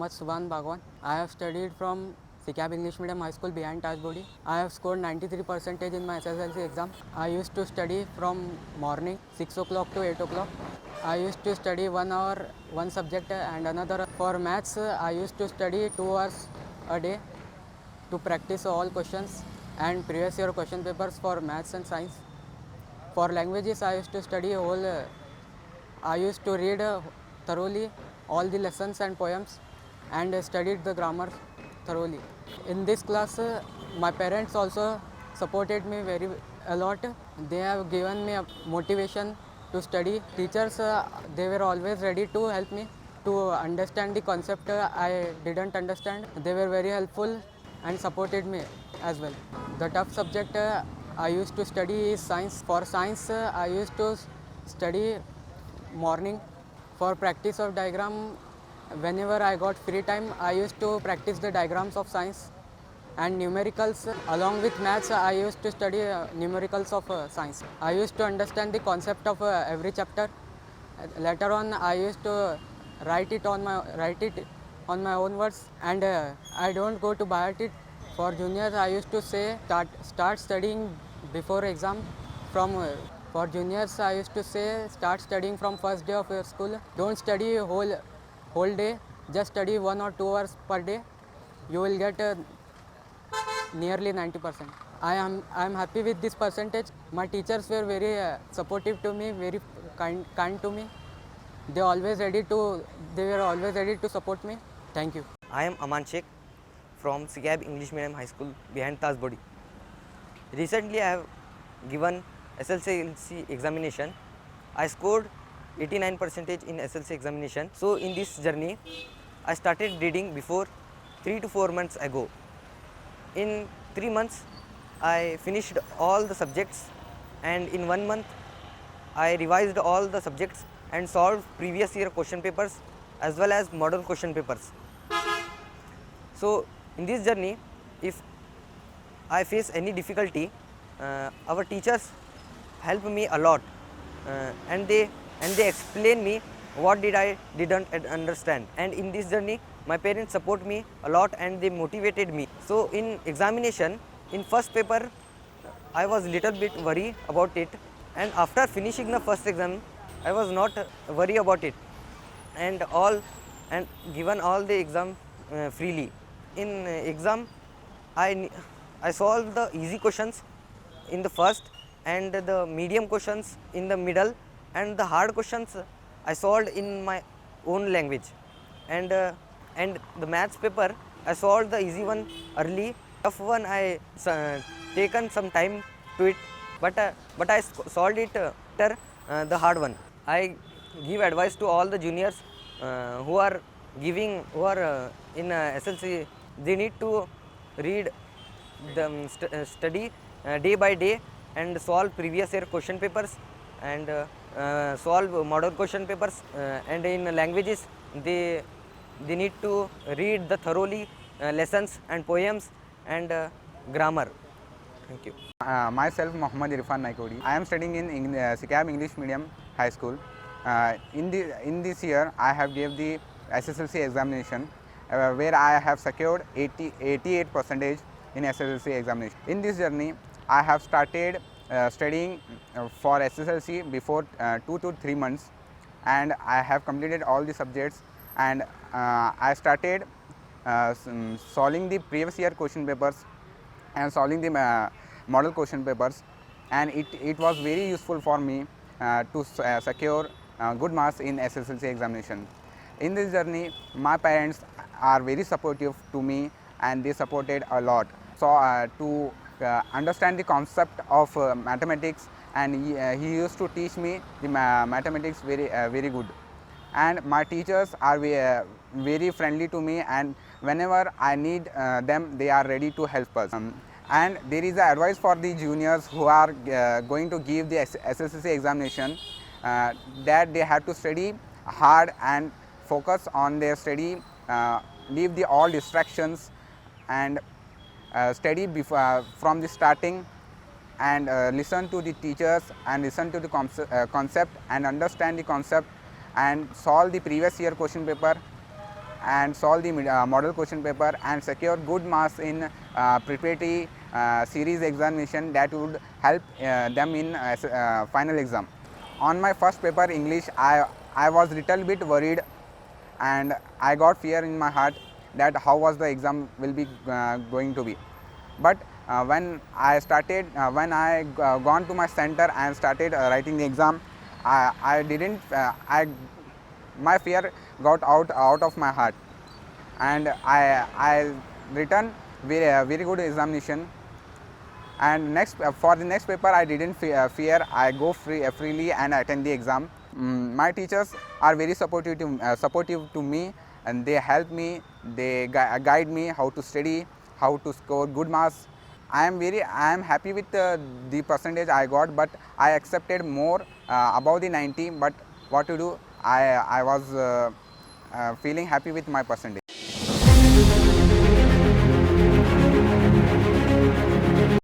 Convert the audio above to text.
Mohammad Subhan Bhagwan. I have studied from CCAB English Medium High School behind Taj Bodi. I have scored 93% in my SSLC exam. I used to study from morning 6 o'clock to 8 o'clock. I used to study 1 hour one subject and another. For maths, I used to study 2 hours a day to practice all questions and previous year question papers for maths and science. For languages, I used to study I used to read thoroughly all the lessons and poems and studied the grammar thoroughly. In this class, my parents also supported me very a lot. They have given me a motivation to study. Teachers, they were always ready to help me to understand the concept I didn't understand. They were very helpful and supported me as well. The tough subject I used to study is science. For science, I used to study morning. For practice of diagram, whenever I got free time, I used to practice the diagrams of science and numericals. Along with maths, I used to study numericals of science. I used to understand the concept of every chapter. Later on, I used to write it on my own words, and I don't go to by it. For juniors, I used to say start studying before exam. From for juniors, I used to say start studying from first day of your school. Don't study whole day. Just study 1 or 2 hours per day. You will get nearly 90%. I am happy with this percentage. My teachers were very supportive to me, very kind to me. They were always ready to support me. Thank you. I am Aman Sheikh from CCAB English Medium High School behind Taj Bodi. Recently I have given SSLC examination. I scored 89% in SSLC examination. So in this journey, I started reading before 3 to 4 months ago. In 3 months, I finished all the subjects, and in 1 month, I revised all the subjects and solved previous year question papers as well as model question papers. So in this journey, if I face any difficulty, our teachers help me a lot, and they explain me what didn't understand. And in this journey, my parents support me a lot and they motivated me. So in examination, in first paper, I was little bit worried about it, and after finishing the first exam, I was not worried about it, and given all the exam freely. In exam, I solved the easy questions in the first, and the medium questions in the middle, and the hard questions I solved in my own language. And the maths paper, I solved the easy one early. Tough one, I taken some time to it, but I solved it after the hard one. I give advice to all the juniors who are in SLC. They need to read study day by day and solve previous year question papers and solve model question papers, and in languages they need to read the thoroughly lessons and poems and grammar. Thank you. Myself Muhammad Irfan Naikodi. I am studying in CCAB English Medium High School. In this year, I have gave the SSLC examination, where I have secured 88% in SSLC examination. In this journey, I have started studying for SSLC before 2 to 3 months, and I have completed all the subjects, and I started solving the previous year question papers and solving the model question papers, and it was very useful for me to secure good marks in SSLC examination. In this journey, my parents are very supportive to me and they supported a lot. So to understand the concept of mathematics, and he used to teach me the mathematics very good. And my teachers are very friendly to me, and whenever I need them, they are ready to help us. And there is a advice for the juniors who are going to give the SSLC examination, that they have to study hard and focus on their study, leave all distractions, and study from the starting, and listen to the teachers and listen to the concept and understand the concept and solve the previous year question paper, and solve the model question paper and secure good marks in preparatory series examination that would help them in final exam. On my first paper English, I was little bit worried and I got fear in my heart that how was the exam will be going to be. But when I started, when I gone to my center and started writing the exam, I didn't, my fear got out of my heart, and I written very good examination. And next for the next paper I didn't fear. I go freely and attend the exam. My teachers are very supportive to me, and they help me, they guide me how to study, how to score good marks. I am happy with the percentage I got, but I accepted more above the 90. But what to do, I was feeling happy with my percentage.